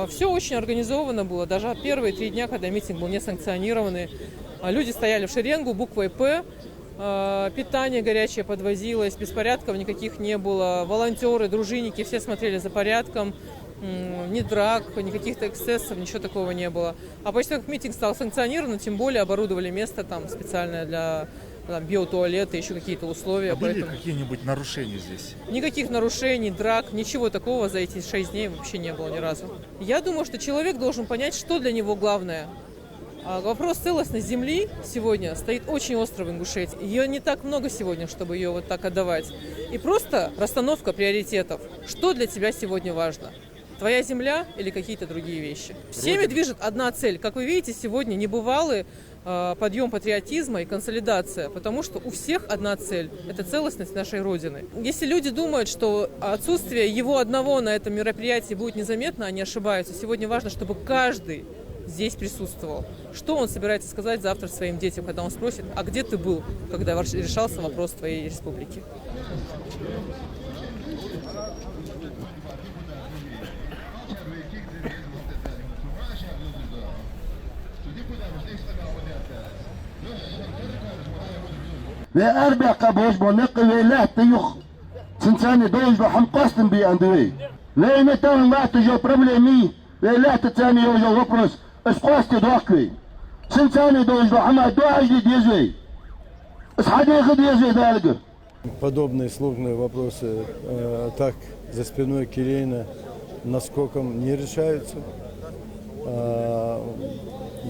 Все очень организовано было. Даже первые 3 дня, когда митинг был несанкционированный, люди стояли в шеренгу буквой «П». Питание горячее подвозилось, беспорядков никаких не было. Волонтеры, дружинники, все смотрели за порядком. Ни драк, ни каких-то эксцессов, ничего такого не было. А после того, как митинг стал санкционирован, тем более оборудовали место там специальное для биотуалета, еще какие-то условия. Были какие-нибудь нарушения здесь? Никаких нарушений, драк, ничего такого за эти 6 дней вообще не было ни разу. Я думаю, что человек должен понять, что для него главное. Вопрос целостности земли сегодня стоит очень остро в Ингушетии. Ее не так много сегодня, чтобы ее вот так отдавать. И просто расстановка приоритетов. Что для тебя сегодня важно? Твоя земля или какие-то другие вещи? Всеми движет одна цель. Как вы видите, сегодня небывалый подъем патриотизма и консолидация, потому что у всех одна цель – это целостность нашей Родины. Если люди думают, что отсутствие его одного на этом мероприятии будет незаметно, они ошибаются. Сегодня важно, чтобы каждый здесь присутствовал. Что он собирается сказать завтра своим детям, когда он спросит, а где ты был, когда решался вопрос твоей республики? Ve Erbeka boş bonek ve lahti yok. Sinsani doyuz ve hamkastın bir andüvey. Ve imetan lahti jo problemi ve lahti tani jo vopros اسقاستي دوكوي سنتاني دوز محمد دوajli дезвей исхадиха дезвей далгер. Подобные сложные вопросы так за спиной Килейна наскоком не решаются.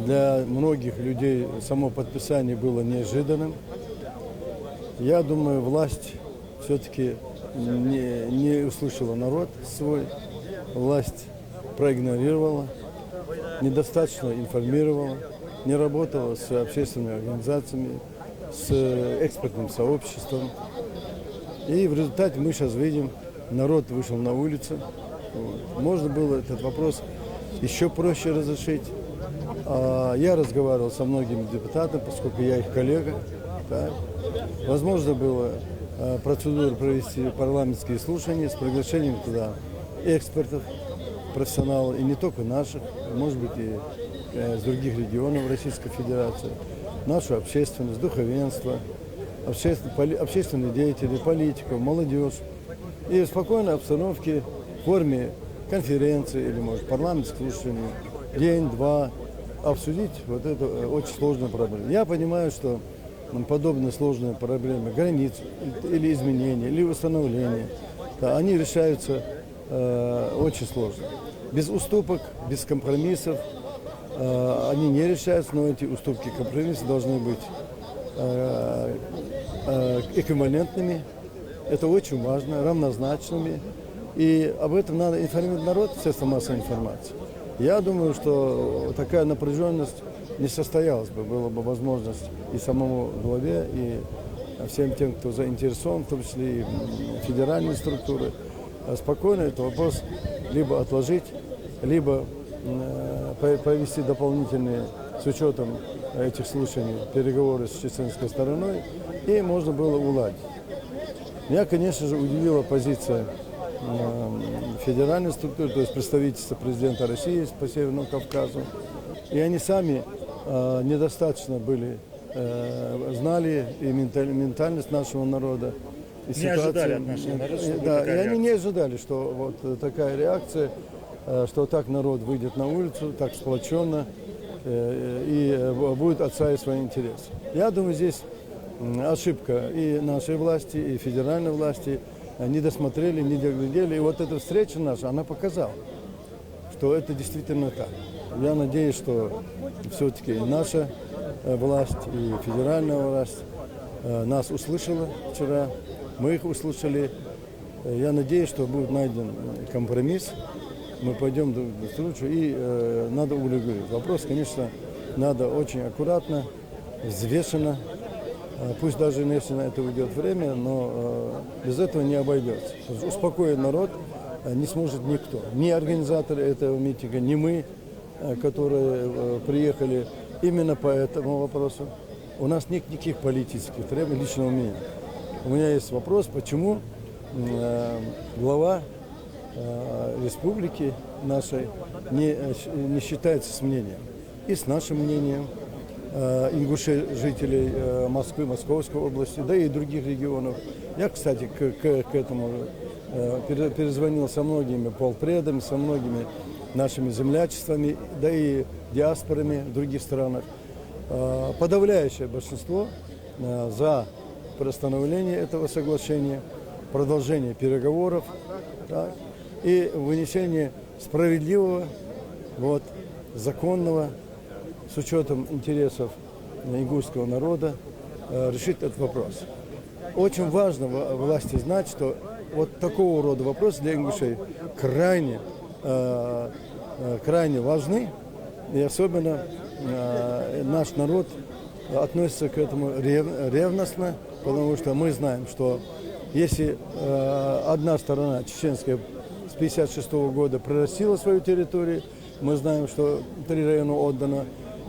Для многих людей само подписание было неожиданным. Я думаю, власть все-таки не услышала народ свой, власть проигнорировала, недостаточно информировала, не работала с общественными организациями, с экспертным сообществом. И в результате мы сейчас видим, народ вышел на улицу. Можно было этот вопрос еще проще разрешить. Я разговаривал со многими депутатами, поскольку я их коллега. Так. Возможно было процедуру провести парламентские слушания с приглашением туда экспертов, профессионалов, и не только наших, может быть, и с других регионов Российской Федерации, нашу общественность, духовенство, общественные деятели, политиков, молодежь. И в спокойной обстановке, в форме конференции или, может, парламентских слушаний, день-два, обсудить вот эту очень сложную проблему. Я понимаю, что подобные сложные проблемы границ или изменения, или восстановления, да, они решаются очень сложно. Без уступок, без компромиссов они не решаются, но эти уступки и компромиссы должны быть эквивалентными. Это очень важно, равнозначными. И об этом надо информировать народ, средства массовой информации. Я думаю, что такая напряженность не состоялась бы. Была бы возможность и самому главе, и всем тем, кто заинтересован, в том числе и федеральные структуры, спокойно этот вопрос либо отложить, либо провести дополнительные, с учетом этих слушаний, переговоры с чеченской стороной, и можно было уладить. Меня, конечно же, удивила позиция федеральной структуры, то есть представительства президента России по Северному Кавказу. И они сами недостаточно были, знали и ментальность нашего народа. И не ожидали от нашего народа, что да, такая и они реакция. не ожидали, что вот такая реакция, что так народ выйдет на улицу, так сплоченно и будет отстаивать свои интересы. Я думаю, здесь ошибка и нашей власти, и федеральной власти. Не досмотрели, не доглядели. И вот эта встреча наша, она показала, что это действительно так. Я надеюсь, что все-таки и наша власть, и федеральная власть нас услышала вчера, мы их услышали. Я надеюсь, что будет найден компромисс. Мы пойдем друг к другу, и надо урегулировать. Вопрос, конечно, надо очень аккуратно, взвешенно. Пусть даже если на это уйдет время, но без этого не обойдется. Успокоить народ не сможет никто. Ни организаторы этого митинга, ни мы, которые приехали именно по этому вопросу. У нас нет никаких политических требований, лично у меня. У меня есть вопрос, почему глава республики нашей не считается с мнением. И с нашим мнением ингушей, жителей Москвы, Московской области, да и других регионов. Я, кстати, к этому перезвонил со многими полпредами, со многими нашими землячествами, да и диаспорами в других странах. Подавляющее большинство за приостановление этого соглашения, продолжение переговоров, так, и вынесение справедливого, законного, с учетом интересов ингушского народа, решить этот вопрос. Очень важно власти знать, что вот такого рода вопросы для ингушей крайне важны, и особенно наш народ относится к этому ревностно, потому что мы знаем, что если одна сторона, чеченская, с 1956 года прирастила свою территорию, мы знаем, что 3 района отдано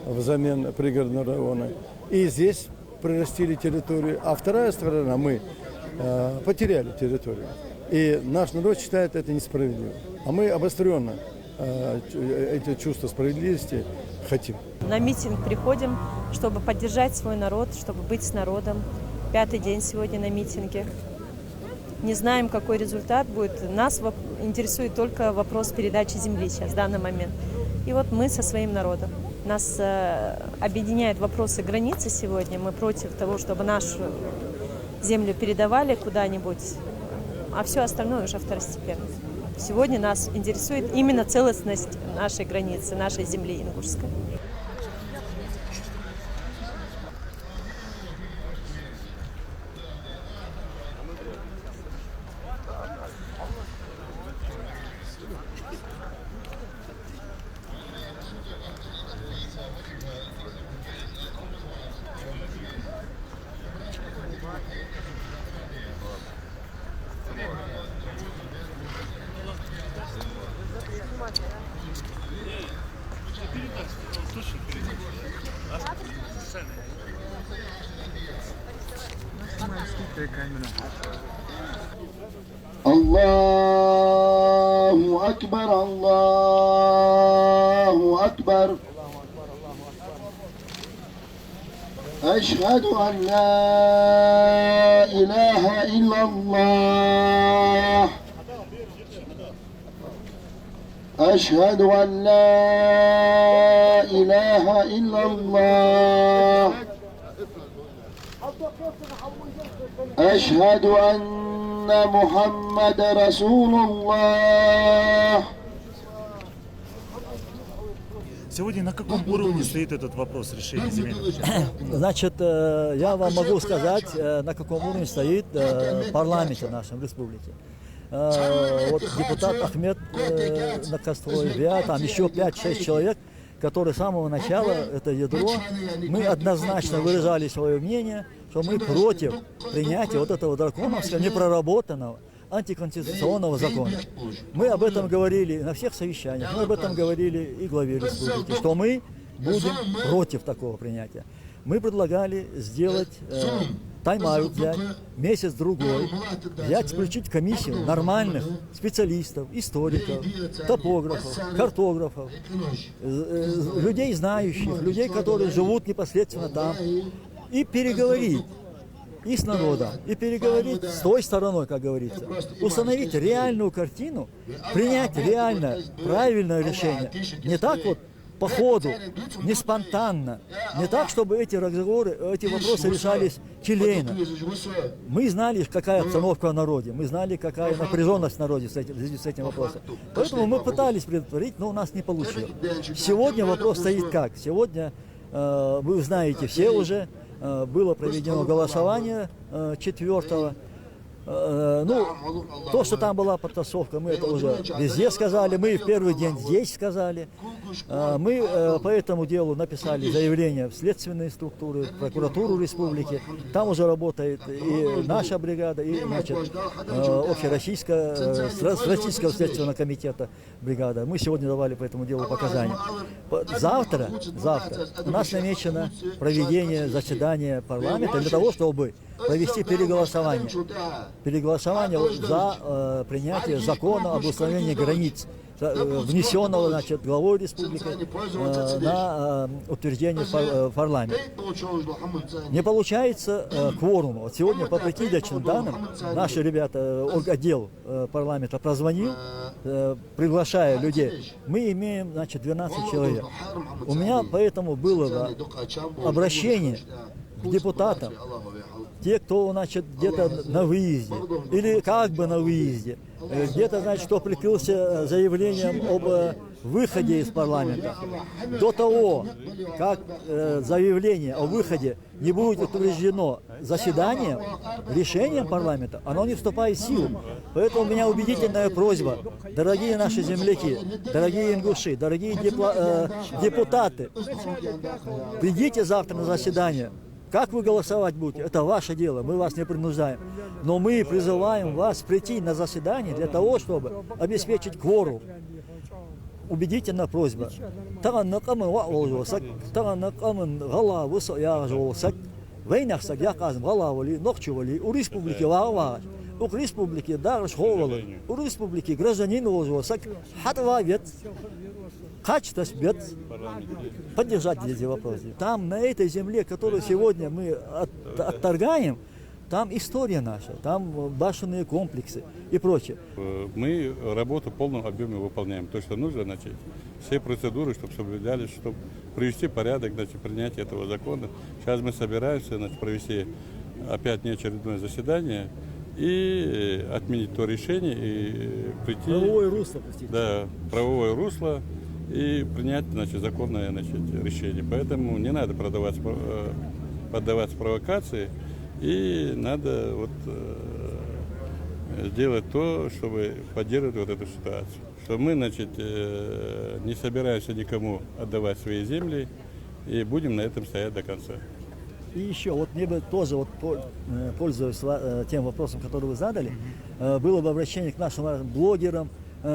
взамен пригородного района, и здесь прирастили территорию, а вторая сторона, мы потеряли территорию. И наш народ считает это несправедливым. А мы обостренно эти чувства справедливости хотим. На митинг приходим, чтобы поддержать свой народ, чтобы быть с народом. 5-й день сегодня на митинге. Не знаем, какой результат будет. Нас интересует только вопрос передачи земли сейчас, в данный момент. И вот мы со своим народом. Нас объединяют вопросы границы сегодня. Мы против того, чтобы нашу землю передавали куда-нибудь, а все остальное уже второстепенно. Сегодня нас интересует именно целостность нашей границы, нашей земли ингушской. Allahu Akbar, Allahu Akbar. أشهد أن لا إله إلا الله أشهد أن لا إله إلا الله أشهد أن محمد رسول الله. Сегодня на каком уровне стоит этот вопрос решения земельных участков? Значит, я вам могу сказать, на каком уровне стоит в парламенте нашем республике. Вот депутат Ахмед Накастроев, я, там еще 5-6 человек, которые с самого начала, это ядро, мы однозначно выражали свое мнение, что мы против принятия вот этого драконовского, непроработанного, антиконституционного закона. Мы об этом говорили на всех совещаниях, мы об этом говорили и главе республики, что мы будем против такого принятия. Мы предлагали сделать тайм-аут, взять месяц-другой, включить комиссию нормальных специалистов, историков, топографов, картографов, людей знающих, людей, которые живут непосредственно там, и переговорить и с народом, и переговорить с той стороной, как говорится, установить реальную картину, принять реально правильное решение. Не так вот по ходу, не спонтанно, не так, чтобы эти разговоры, эти вопросы решались келейно. Мы знали, какая обстановка в народе, мы знали, какая напряженность в народе в связи с этим вопросом. Поэтому мы пытались предотвратить, но у нас не получилось. Сегодня вопрос стоит как? Сегодня, вы знаете все уже, было проведено голосование 4-го. Ну, то, что там была подтасовка, мы это уже везде сказали, мы в первый день здесь сказали. Мы по этому делу написали заявление в следственные структуры, в прокуратуру республики. Там уже работает и наша бригада, и, значит, общероссийского следственного комитета бригада. Мы сегодня давали по этому делу показания. Завтра у нас намечено проведение заседания парламента для того, чтобы провести переголосование. переголосование за принятие закона об установлении границ, внесенного, значит, главой республики на утверждение в парламент. Не получается кворума. Вот сегодня по прикидочным данным наши ребята, отдел парламента прозвонил, приглашая людей. Мы имеем, значит, 12 человек. У меня поэтому было обращение к депутатам, те, кто, значит, где-то на выезде или как бы на выезде, где-то, значит, кто прикрылся заявлением об выходе из парламента. До того, как заявление о выходе не будет утверждено заседанием, решением парламента, оно не вступает в силу. Поэтому у меня убедительная просьба, дорогие наши земляки, дорогие ингуши, дорогие депутаты, придите завтра на заседание. Как вы голосовать будете, это ваше дело, мы вас не принуждаем. Но мы призываем вас прийти на заседание для того, чтобы обеспечить кворум. Убедительная просьба. У республики вағ, у республики дағыш ховалы, у республики гражданин олжуасак, хатва вет, качтас бед, поддержать эти вопросы. Там, на этой земле, которую сегодня мы отторгаем, там история наша, там башенные комплексы и прочее. Мы работу в полном объеме выполняем. То, что нужно, значит, все процедуры, чтобы соблюдались, чтобы привести порядок, значит, принятие этого закона. Сейчас мы собираемся, значит, провести опять неочередное заседание и отменить то решение и прийти... Правовое русло, простите. Да, правовое русло и принять, значит, законное, значит, решение. Поэтому не надо поддаваться провокации. И надо вот сделать то, чтобы поддерживать вот эту ситуацию. Что мы, значит, не собираемся никому отдавать свои земли и будем на этом стоять до конца. И еще, вот мне бы тоже, вот, пользуясь тем вопросом, который вы задали, было бы обращение к нашим блогерам,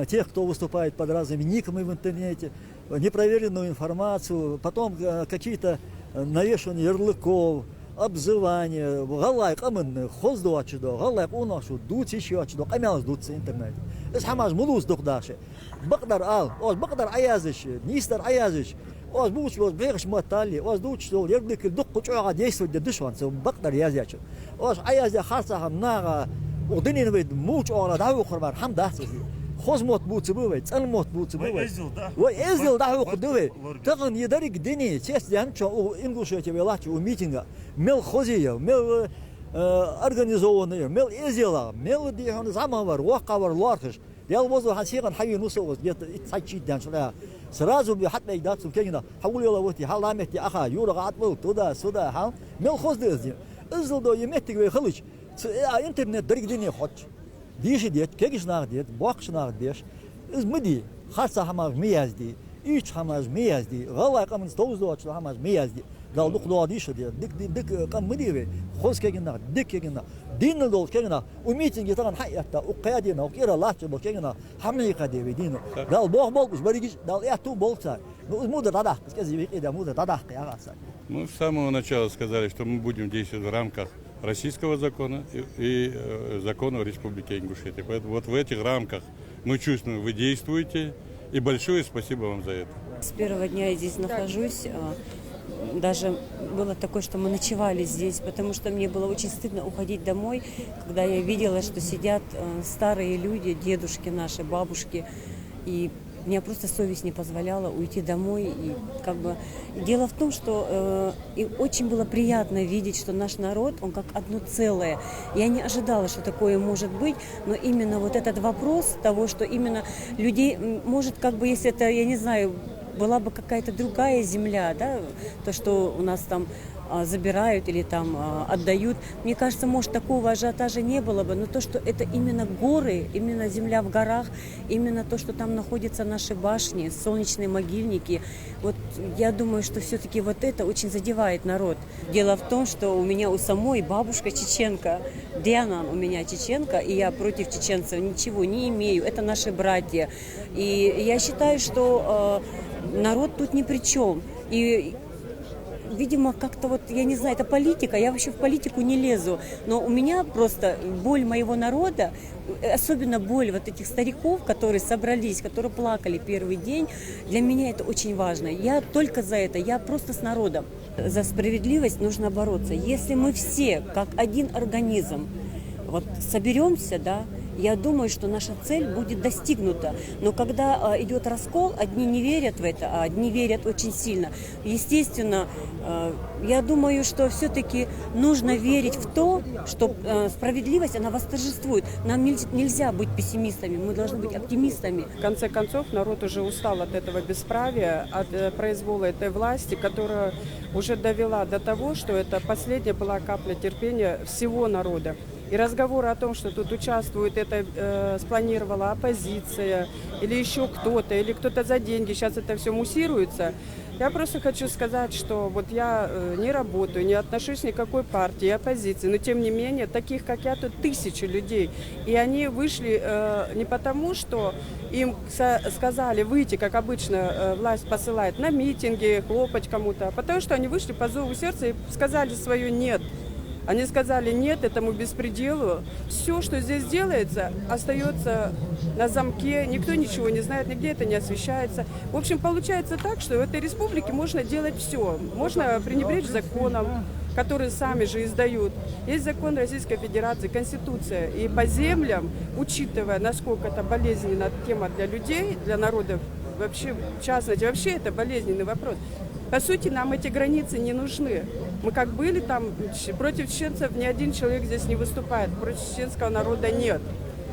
тех, кто выступает под разными никами в интернете, непроверенную информацию, потом какие-то навешивания ярлыков, обзывание, галай камен хозду ачдо, галай унашу дути еще ачдо, камяз дутся интернет. Es хамаш мулус духдаши. Бакдар ал, оз бакдар аязыш, нистар аязыш. Оз буч оз бегш матали, оз дуч что ярлык дук кучуга действует дышван, so бакдар язячу. Оз аязя харса хамнага, удинин вид муч ора даву хурбар хамдасыз. Хозмот буцы бывает, цалмот буцы бывает. Ой, ездил даву худове. Таган едарик дени, честь янчо у ингушете велачи у митинга. Мел хозия, мел организованные, мел ездила, мел дихан замавар, вахавар лархиш. Я возу хасиган хай нусовос, где-то ицачит яншля. Сразу бы хатна идатсу кегина. Хаули лавати халамети аха, юра атву туда сюда ха. Мел хоздezi. Ездил до еметик ве хылыч. Интернет дарик дени хоч. Диши дет, кегишнах дет, бакшнах деш. Из мыди, харса хамаз миязди, ич хамаз миязди, галай камен стовзу ачла хамаз миязди. Дал дух дуа диши дет, дик кам мыди хоз кегинах, дик кегинах, динл дол кегинах. У митинги таган хайятта, у каядина, у кира лача бол кегинах, хамника деви дину. Дал бог бол, баригиш, дал ту болца. Ну мудр дадах, скази вики да мудр дадах кягаса. Мы с самого начала сказали, что мы будем действовать в рамках российского закона и закона Республики Ингушетия. Поэтому вот в этих рамках мы чувствуем, вы действуете, и большое спасибо вам за это. С первого дня я здесь нахожусь. Даже было такое, что мы ночевали здесь, потому что мне было очень стыдно уходить домой, когда я видела, что сидят старые люди, дедушки наши, бабушки, и мне просто совесть не позволяла уйти домой. И как бы дело в том, что и очень было приятно видеть, что наш народ, он как одно целое. Я не ожидала, что такое может быть, но именно вот этот вопрос того, что именно людей, может, как бы, если это, я не знаю, была бы какая-то другая земля, да, то, что у нас там забирают или там отдают. Мне кажется, может, такого ажиотажа не было бы, но то, что это именно горы, именно земля в горах, именно то, что там находятся наши башни, солнечные могильники, вот я думаю, что все-таки вот это очень задевает народ. Дело в том, что у меня у самой бабушка чеченка, Диана у меня чеченка, и я против чеченцев ничего не имею, это наши братья. И я считаю, что народ тут ни при чем. И видимо, как-то вот, я не знаю, это политика, я вообще в политику не лезу, но у меня просто боль моего народа, особенно боль вот этих стариков, которые собрались, которые плакали первый день, для меня это очень важно. Я только за это, я просто с народом. За справедливость нужно бороться. Если мы все, как один организм, вот соберемся, да, я думаю, что наша цель будет достигнута. Но когда идет раскол, одни не верят в это, а одни верят очень сильно. Естественно, я думаю, что все-таки нужно верить в то, что справедливость, она восторжествует. Нам нельзя быть пессимистами, мы должны быть оптимистами. В конце концов, народ уже устал от этого бесправия, от произвола этой власти, которая уже довела до того, что это последняя была капля терпения всего народа. И разговоры о том, что тут участвует, это спланировала оппозиция или еще кто-то, или кто-то за деньги, сейчас это все муссируется. Я просто хочу сказать, что вот я не работаю, не отношусь ни к какой партии, оппозиции, но тем не менее, таких как я, тут тысячи людей. И они вышли не потому, что им сказали выйти, как обычно власть посылает, на митинги, хлопать кому-то, а потому что они вышли по зову сердца и сказали свое «нет». Они сказали нет этому беспределу. Все, что здесь делается, остается на замке. Никто ничего не знает, нигде это не освещается. В общем, получается так, что в этой республике можно делать все. Можно пренебречь законом, которые сами же издают. Есть закон Российской Федерации, Конституция. И по землям, учитывая, насколько это болезненная тема для людей, для народов, вообще, в частности, вообще это болезненный вопрос. По сути, нам эти границы не нужны. Мы как были там, против чеченцев ни один человек здесь не выступает, против чеченского народа нет.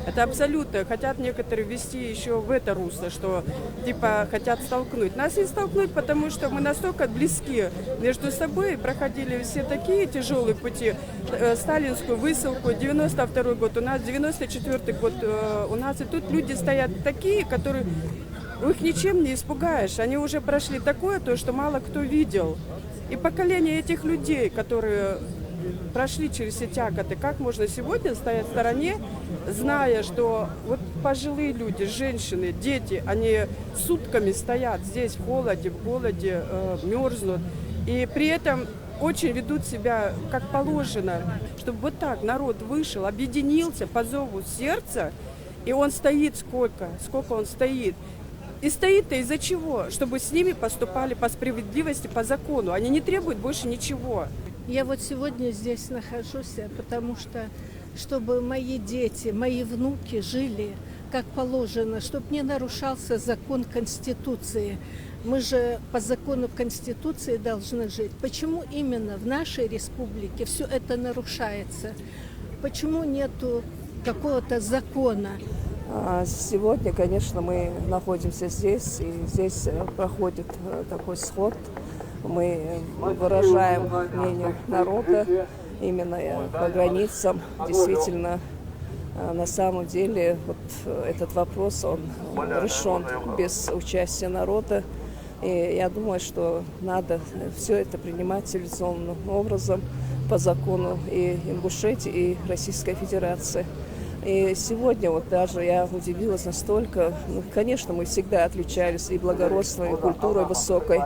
Это абсолютно. Хотят некоторые ввести еще в это русло, что типа хотят столкнуть. Нас не столкнуть, потому что мы настолько близки между собой, проходили все такие тяжелые пути. Сталинскую высылку, 92-й год у нас, 94-й год у нас. И тут люди стоят такие, которые... Их ничем не испугаешь. Они уже прошли такое, то, что мало кто видел. И поколение этих людей, которые прошли через все тяготы, как можно сегодня стоять в стороне, зная, что вот пожилые люди, женщины, дети, они сутками стоят здесь в холоде, мерзнут. И при этом очень ведут себя как положено, чтобы вот так народ вышел, объединился по зову сердца, и он стоит сколько он стоит. И стоит-то из-за чего? Чтобы с ними поступали по справедливости, по закону. Они не требуют больше ничего. Я вот сегодня здесь нахожусь, потому что, чтобы мои дети, мои внуки жили как положено, чтобы не нарушался закон Конституции. Мы же по закону Конституции должны жить. Почему именно в нашей республике все это нарушается? Почему нету какого-то закона? Сегодня, конечно, мы находимся здесь, и здесь проходит такой сход. Мы выражаем мнение народа именно по границам. Действительно, на самом деле, вот этот вопрос, он решен без участия народа. И я думаю, что надо все это принимать цивилизованным образом по закону и Ингушетии, и Российской Федерации. И сегодня вот даже я удивилась настолько, конечно, мы всегда отличались и благородством, и культурой высокой,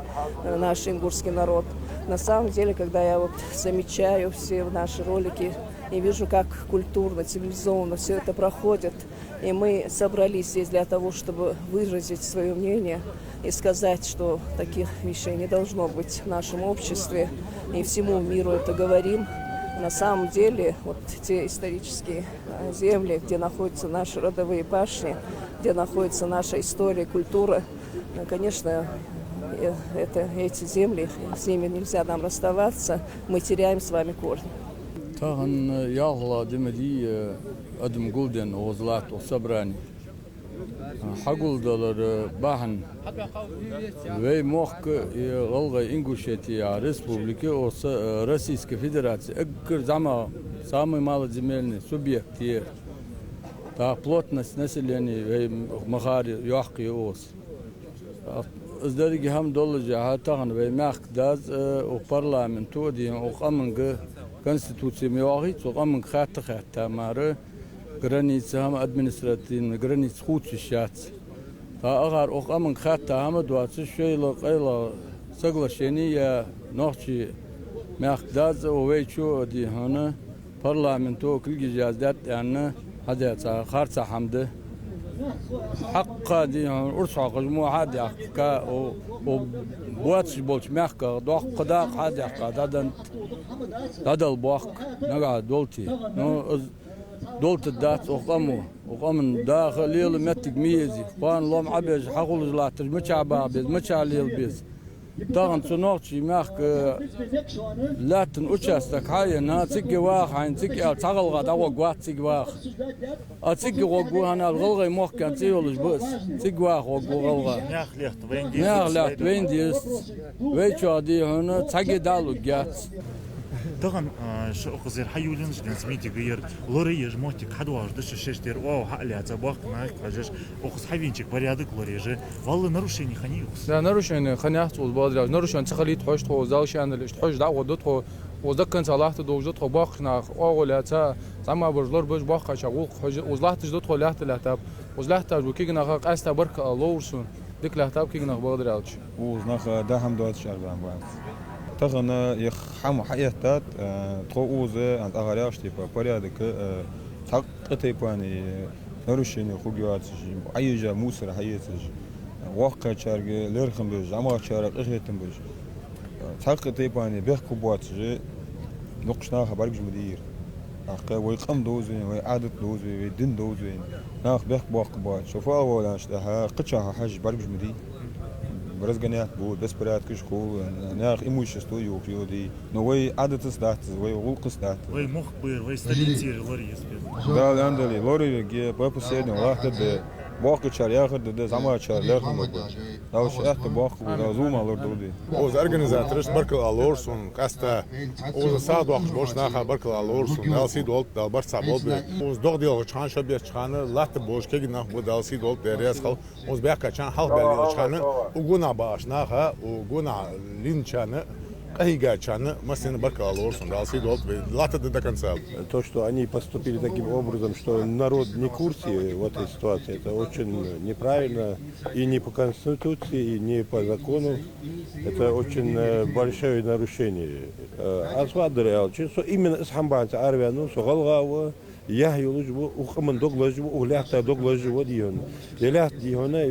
наш ингушский народ. На самом деле, когда я вот замечаю все наши ролики и вижу, как культурно, цивилизованно все это проходит, и мы собрались здесь для того, чтобы выразить свое мнение и сказать, что таких вещей не должно быть в нашем обществе, и всему миру это говорим. На самом деле, вот те исторические земли, где находятся наши родовые башни, где находится наша история, культура, конечно, эти земли, с ними нельзя нам расставаться, мы теряем с вами корни. Хагулдалар бахан вей мохк Волга Ингушетия Республики Российской Федерации. Самый малоземельный субъект. Плотность населения вей махари яхки ос. Издалги хамдолжа хатаган вей махдаз у парламенту дин у камнг конституции миахит у камнг хатта мары границы хам административные границы худший. Агар окамын хатта хамы 20 шейлы qayla соглашение ночи мягдаз овечу дихана парламенту киргизиздат яна хадяца харца хамды حق دي أرسع قجمو عادي حقا و بواتش بولش محكا دوق قداق عادي حقا دادل بوق نقع دولتي نو دولت الدات وقامن داخل ليل متك ميزي قان لوم عبيز حقول زلاتر مچا بابيز مچا ليل بيز طاغن صنوقشي ماخك لاتن أشاستك هاي نا تيجي واخ عين تيجي تغل غدا وقوات تيجي واخ تيجي وقو هنا الغلغي موخ كان تيولش بس تيجي واخ وقو غلغا ناخ لحت وين ديس ويشو دي هنا تيجي دالو جات طبعا شو قصير حيولين جدًا سميتي غير لوري يجمعتك حد واجدش الشاشتير واو حقلي عتباق معك حاجش وقص حبينчик порядок лори же والله нарушение خنيوس да нарушение ханят улбадраж нарушение цахали тхош тхо залшанлиш тхош да водот тхо وذكر صلاحت دوجت خو باخنا اوغلاتا زعما برجلور بج باخ شغول وزلحت جدت خو لحت لحتاب وزلحت وكيغنا قاستا برك لورسون ديك لحتاب كيغنا بودرالش وزنخ دهم دوت شربان بان تغنا يخمو حياتات تخوز عند اغارياش تيبا порядок تقطي باني нарушение хугиатش ايجا موسر حياتش واقع شارج لرخم بج زعما شارق اخيتم بج تقطي باني بيحكو بواتش نقشنا خبرك مدير أخي ويقام دوزين ويعادة دوزين ويدين دوزين ناخ بيحك باقبات شوفوا أولا شتها قتشها حاج برك مدير برزقنيات بود بس برات كشكو ناخ إيموش استوديو فيودي نوي عادة ستات وي غلق ستات وي مخبر وي ستاليتير لوري يسبب да لاندلي لوري جي بابسيد واحد باقي شارياخر ده زعما شارياخر da už ehte baku da zuma lor dodi. Uz organizators Barkala Lors un kasta uz sādoqs boşnaha Barkala Lors un dalsi dolt dal barsa bolbi. Uz dogdil çan şabiya çanı lat boş kegina bu dalsi dolt derias xal uz baka çan hal beli çanı uguna başnaha uguna linçanı Айга чаны, масляный Баркала Лорс, он дал сидол, лата до конца. То, что они поступили таким образом, что народ не в курсе в этой ситуации, это очень неправильно и не по Конституции, и не по закону. Это очень большое нарушение. Асвадреал, что именно с Хамбанца Арвяну, Сугалгава, я юлужу, ухаман доглажу, угляхта доглажу дион. Елят диона,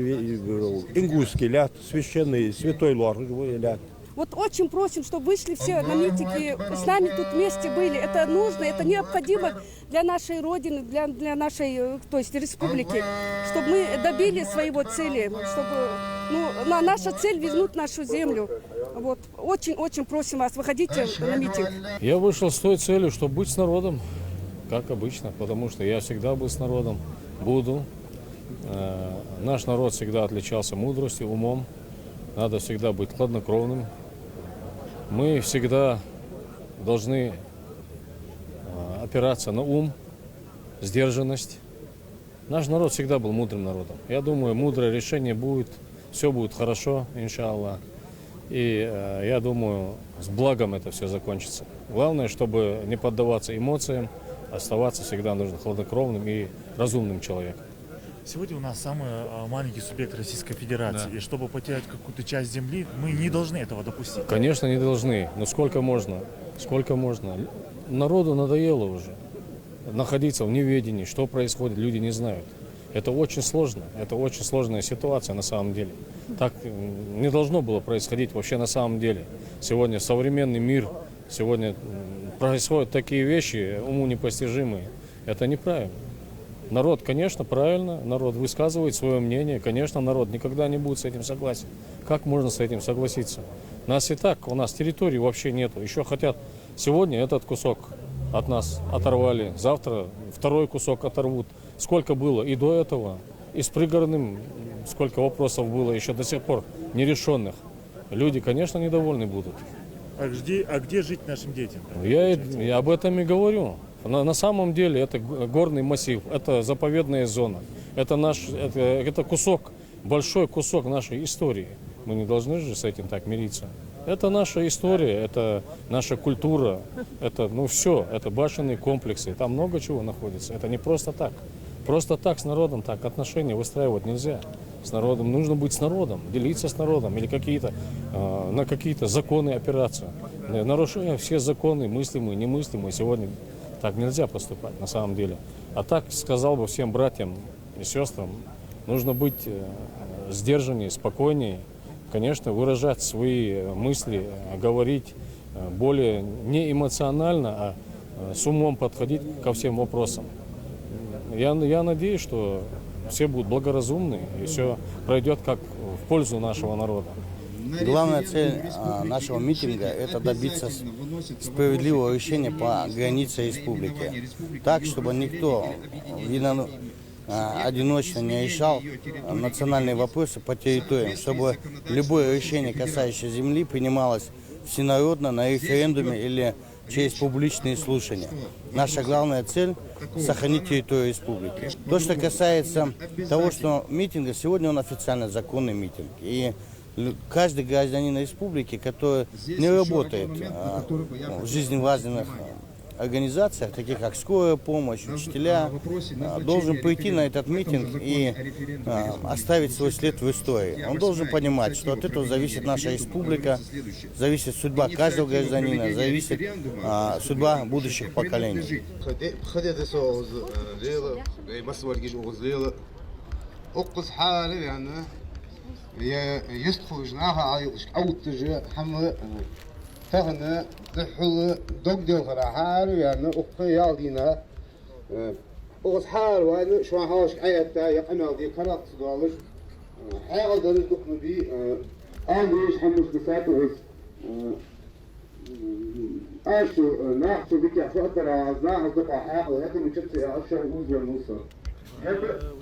ингусский лят, священный, святой лор, елят. Вот очень просим, чтобы вышли все на митинги, с нами тут вместе были. Это нужно, это необходимо для нашей Родины, для нашей, то есть республики, чтобы мы добили своего цели, чтобы наша цель вернуть нашу землю. Вот. Очень просим вас, выходите на митинг. Я вышел с той целью, чтобы быть с народом, как обычно, потому что я всегда был с народом, буду. Наш народ всегда отличался мудростью, умом. Надо всегда быть хладнокровным. Мы всегда должны опираться на ум, сдержанность. Наш народ всегда был мудрым народом. Я думаю, мудрое решение будет, все будет хорошо, иншаллах. И я думаю, с благом это все закончится. Главное, чтобы не поддаваться эмоциям, оставаться всегда нужно хладнокровным и разумным человеком. Сегодня у нас самый маленький субъект Российской Федерации, да. И чтобы потерять какую-то часть земли, мы не должны этого допустить. Конечно, не должны, но сколько можно? Сколько можно? Народу надоело уже находиться в неведении, что происходит, люди не знают. Это очень сложно, это очень сложная ситуация на самом деле. Так не должно было происходить вообще на самом деле. Сегодня современный мир, сегодня происходят такие вещи, уму непостижимые. Это неправильно. Народ, конечно, правильно, народ высказывает свое мнение, конечно, народ никогда не будет с этим согласен. Как можно с этим согласиться? Нас и так, у нас территории вообще нету. Еще хотят, сегодня этот кусок от нас оторвали, завтра второй кусок оторвут. Сколько было и до этого, и с пригородным, сколько вопросов было еще до сих пор нерешенных. Люди, конечно, недовольны будут. А где жить нашим детям? Я об этом и говорю. На самом деле это горный массив, это заповедная зона, это кусок, большой кусок нашей истории. Мы не должны же с этим так мириться. Это наша история, это наша культура, это все, это башенные комплексы, там много чего находится. Это не просто так. Просто так с народом так отношения выстраивать нельзя. с народом. Нужно быть с народом, делиться с народом или на какие-то законы опираться. Нарушая все законы, мыслимые, немыслимые, сегодня так нельзя поступать на самом деле. А так сказал бы всем братьям и сестрам, нужно быть сдержаннее, спокойнее, конечно, выражать свои мысли, говорить более не эмоционально, а с умом подходить ко всем вопросам. Я надеюсь, что все будут благоразумны и все пройдет как в пользу нашего народа. Главная цель нашего митинга – это добиться справедливого решения по границе республики. Так, чтобы никто одиночно не решал национальные вопросы по территориям, чтобы любое решение, касающееся земли, принималось всенародно на референдуме или через публичные слушания. Наша главная цель – сохранить территорию республики. То, что касается того, что митинга, сегодня он официально законный митинг. И каждый гражданин республики, который не работает в жизневажных организациях, таких как скорая помощь, учителя, должен прийти на этот митинг и оставить свой след в истории. Он должен понимать, что от этого зависит наша республика, зависит судьба каждого гражданина, зависит судьба будущих поколений. تغنى ضحوا دقدل غراحار يعني أقيا دينا أصحار وأنا شو هاش عيتا يقنا دي كرات صدالش حاجة درج دقن بي أنديش حمش بساتوس أشو ناخذ بك فترة عزنا أصدقاء حاجة لكن مش تبصي أشهر وزر نوصل هذا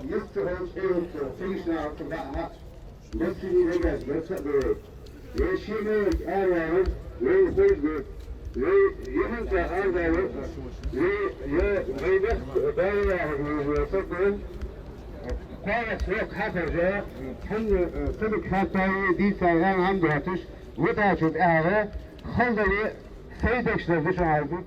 يستهون شيء فيشنا أصدقاء بس اللي رجع بس يشيلك أنا ويخرج يهنك هذا ويدخل دايرة ويصدق قال سوق حفظة حن سبك حتى دي ساعان عم بهاتش وتعشد أهله خلدي سيدك شلبش عارفين